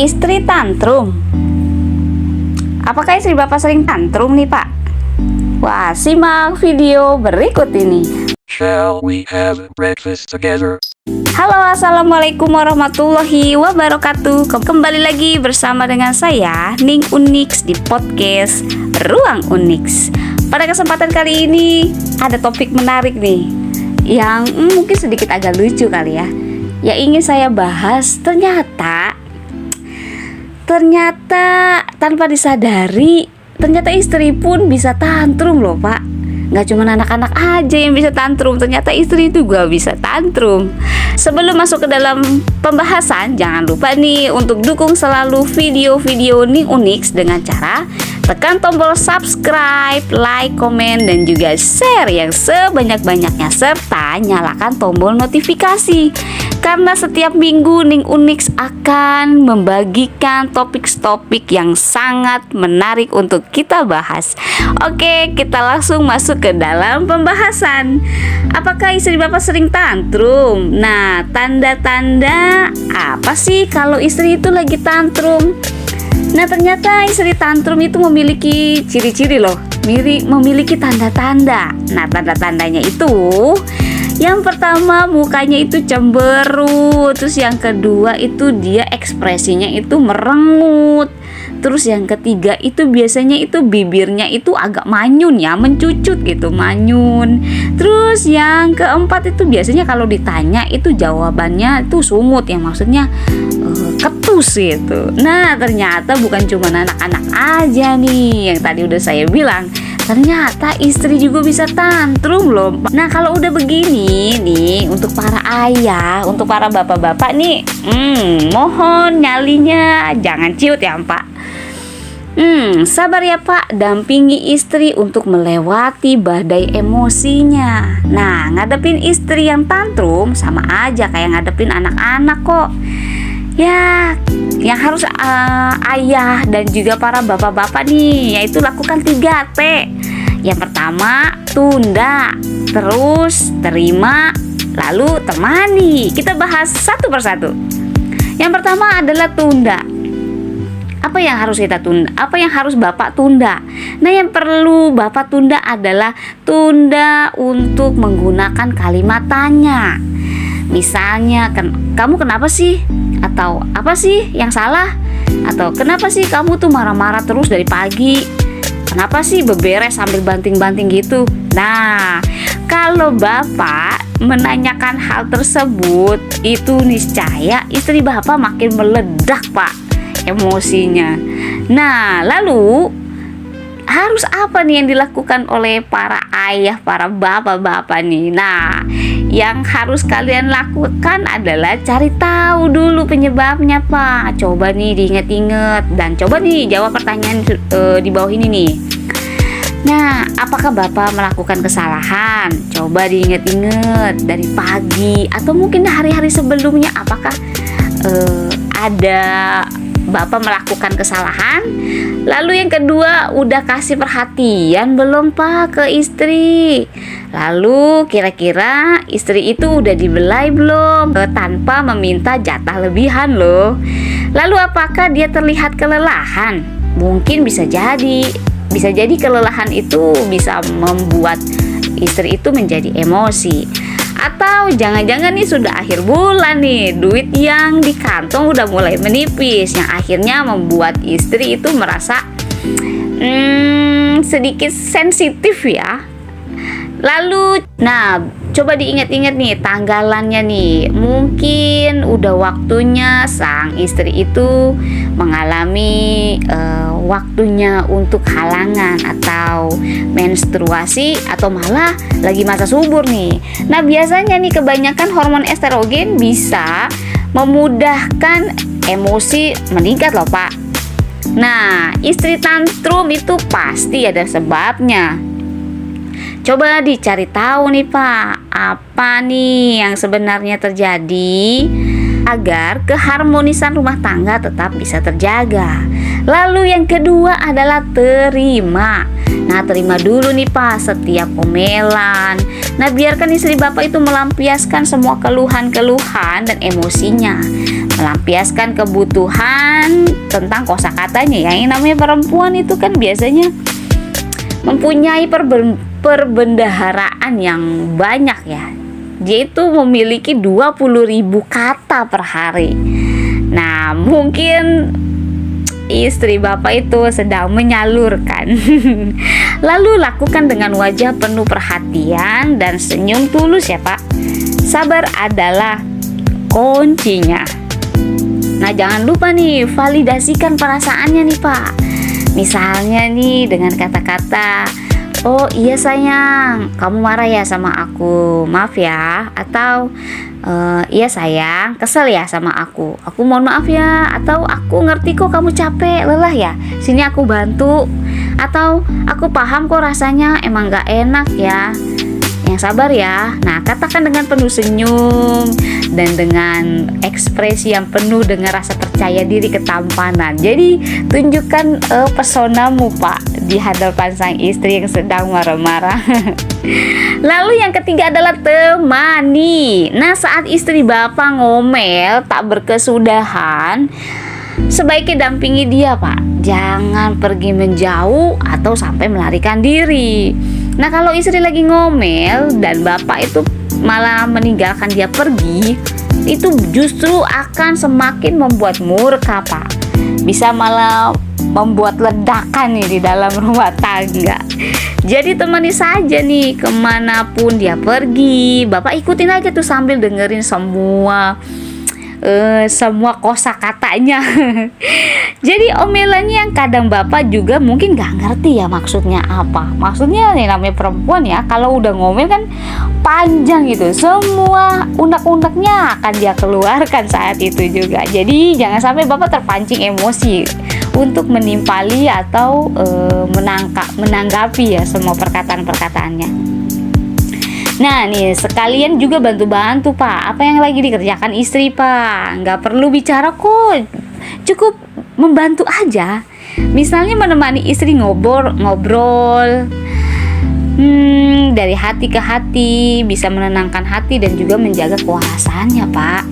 Istri tantrum. Apakah istri Bapak sering tantrum nih, Pak? Wah, simak video berikut ini. Shall we have breakfast together? Halo, assalamualaikum warahmatullahi wabarakatuh. Kembali lagi bersama dengan saya, Ning Unix, di podcast Ruang Unix. Pada kesempatan kali ini ada topik menarik nih, yang mungkin sedikit agak lucu kali ya. Yang ingin saya bahas, ternyata tanpa disadari, ternyata istri pun bisa tantrum loh, Pak. Gak cuma anak-anak aja yang bisa tantrum, ternyata istri itu juga bisa tantrum. Sebelum masuk ke dalam pembahasan, jangan lupa nih untuk dukung selalu video-video Ning Unix dengan cara tekan tombol subscribe, like, komen, dan juga share yang sebanyak-banyaknya, serta nyalakan tombol notifikasi. Karena setiap minggu Ning Unix akan membagikan topik-topik yang sangat menarik untuk kita bahas. Oke, kita langsung masuk ke dalam pembahasan. Apakah istri Bapak sering tantrum? Nah, tanda-tanda apa sih kalau istri itu lagi tantrum? Nah, ternyata istri tantrum itu memiliki ciri-ciri loh, memiliki tanda-tanda. Nah, tanda-tandanya itu, yang pertama mukanya itu cemberut, terus yang kedua itu dia ekspresinya itu merengut, terus yang ketiga itu biasanya itu bibirnya itu agak manyun ya, mencucut gitu, manyun. Terus yang keempat itu biasanya kalau ditanya itu jawabannya itu sungut, yang maksudnya ketus gitu. Nah, ternyata bukan cuma anak-anak aja nih yang tadi udah saya bilang, ternyata istri juga bisa tantrum loh. Nah, kalau udah begini nih, untuk para ayah, untuk para bapak-bapak nih, mohon nyalinya jangan ciut ya, Pak. Sabar ya, Pak, dampingi istri untuk melewati badai emosinya. Nah, ngadepin istri yang tantrum sama aja kayak ngadepin anak-anak kok. Ya, yang harus ayah dan juga para bapak-bapak nih, yaitu lakukan 3T. Yang pertama, tunda, terus terima, lalu temani. Kita bahas satu persatu. Yang pertama adalah tunda. Apa yang harus kita tunda? Apa yang harus Bapak tunda? Nah, yang perlu Bapak tunda adalah tunda untuk menggunakan kalimat tanya. Misalnya, kamu kenapa sih? Atau apa sih yang salah? Atau kenapa sih kamu tuh marah-marah terus dari pagi? Kenapa sih beberes sambil banting-banting gitu? Nah, kalau Bapak menanyakan hal tersebut, itu niscaya istri Bapak makin meledak, Pak, emosinya. Nah, lalu harus apa nih yang dilakukan oleh para ayah, para bapak-bapak nih? Nah, yang harus kalian lakukan adalah cari tahu dulu penyebabnya, Pak. Coba nih diingat-ingat dan coba nih jawab pertanyaan di bawah ini nih. Nah, apakah Bapak melakukan kesalahan? Coba diingat-ingat dari pagi atau mungkin hari-hari sebelumnya. Apakah ada Bapak melakukan kesalahan? Lalu yang kedua, udah kasih perhatian belum, Pak, ke istri? Lalu kira-kira istri itu udah dibelai belum? Tanpa meminta jatah lebihan loh. Lalu apakah dia terlihat kelelahan? Mungkin bisa jadi kelelahan itu bisa membuat istri itu menjadi emosi. Atau jangan-jangan nih sudah akhir bulan nih, duit yang di kantong udah mulai menipis, yang akhirnya membuat istri itu merasa sedikit sensitif ya. Lalu, nah, coba diingat-ingat nih tanggalannya nih. Mungkin udah waktunya sang istri itu mengalami waktunya untuk halangan atau menstruasi, atau malah lagi masa subur nih. Nah, biasanya nih kebanyakan hormon estrogen bisa memudahkan emosi meningkat loh, Pak. Nah, istri tantrum itu pasti ada sebabnya. Coba dicari tahu nih, Pak, apa nih yang sebenarnya terjadi. agar keharmonisan rumah tangga tetap bisa terjaga. Lalu yang kedua adalah terima. Nah, terima dulu nih Pak setiap omelan. Nah, biarkan istri Bapak itu melampiaskan semua keluhan-keluhan dan emosinya, melampiaskan kebutuhan tentang kosakatanya ya. Yang namanya perempuan itu kan biasanya mempunyai perbendaharaan yang banyak ya. Dia itu memiliki 20.000 kata per hari. Nah, mungkin istri Bapak itu sedang menyalurkan. Lalu lakukan dengan wajah penuh perhatian dan senyum tulus ya Pak. Sabar adalah kuncinya. Nah, jangan lupa nih validasikan perasaannya nih Pak. Misalnya nih dengan kata-kata, "Oh iya sayang, kamu marah ya sama aku, maaf ya." Atau "Iya sayang, kesel ya sama aku mohon maaf ya." Atau "Aku ngerti kok kamu capek, lelah ya, sini aku bantu." Atau "Aku paham kok rasanya emang gak enak ya, yang sabar ya." Nah, katakan dengan penuh senyum dan dengan ekspresi yang penuh dengan rasa percaya diri ketampanan. Jadi tunjukkan pesonamu Pak di hadapan sang istri yang sedang marah-marah. Lalu yang ketiga adalah temani. Nah, saat istri Bapak ngomel tak berkesudahan, sebaiknya dampingi dia Pak. Jangan pergi menjauh atau sampai melarikan diri. Nah, kalau istri lagi ngomel dan Bapak itu malah meninggalkan dia pergi, itu justru akan semakin membuat murka Pak. Bisa malah membuat ledakan nih di dalam rumah tangga. Jadi temani saja nih kemanapun dia pergi. Bapak ikutin aja tuh sambil dengerin semua kosakatanya. Jadi omelannya yang kadang Bapak juga mungkin gak ngerti ya maksudnya apa. Maksudnya nih namanya perempuan ya, kalau udah ngomel kan panjang gitu, semua unek-uneknya akan dia keluarkan saat itu juga. Jadi jangan sampai Bapak terpancing emosi untuk menimpali atau menanggapi ya semua perkataan-perkataannya. Nah nih sekalian juga bantu-bantu Pak apa yang lagi dikerjakan istri Pak. Nggak perlu bicara kok, cukup membantu aja. Misalnya menemani istri ngobrol dari hati ke hati, bisa menenangkan hati dan juga menjaga kewarasannya Pak.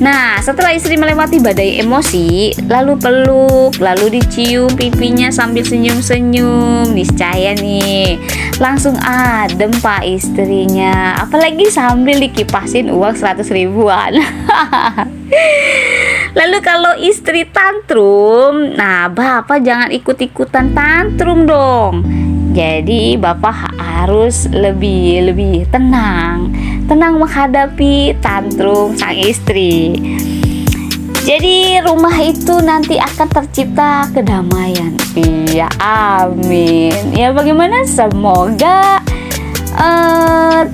Nah, setelah istri melewati badai emosi, lalu peluk, lalu dicium pipinya sambil senyum-senyum, niscaya nih langsung adem Pak istrinya. Apalagi sambil dikipasin uang 100 ribuan. Lalu kalau istri tantrum, nah Bapak jangan ikut-ikutan tantrum dong. Jadi Bapak harus lebih tenang menghadapi tantrum sang istri. Jadi rumah itu nanti akan tercipta kedamaian. Iya, amin. Ya bagaimana? Semoga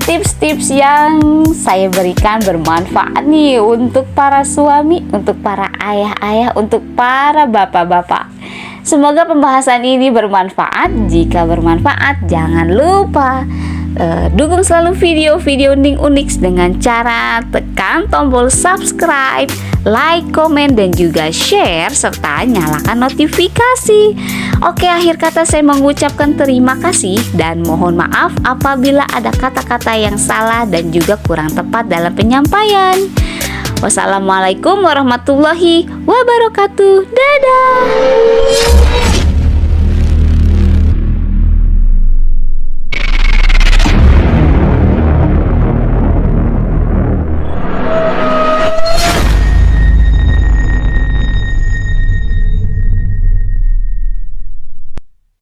tips-tips yang saya berikan bermanfaat nih untuk para suami, untuk para ayah-ayah, untuk para bapak-bapak. Semoga pembahasan ini bermanfaat. Jika bermanfaat, jangan lupa dukung selalu video-video Ning Unix dengan cara tekan tombol subscribe, like, komen, dan juga share, serta nyalakan notifikasi. Oke, akhir kata saya mengucapkan terima kasih dan mohon maaf apabila ada kata-kata yang salah dan juga kurang tepat dalam penyampaian. Wassalamualaikum warahmatullahi wabarakatuh. Dadah.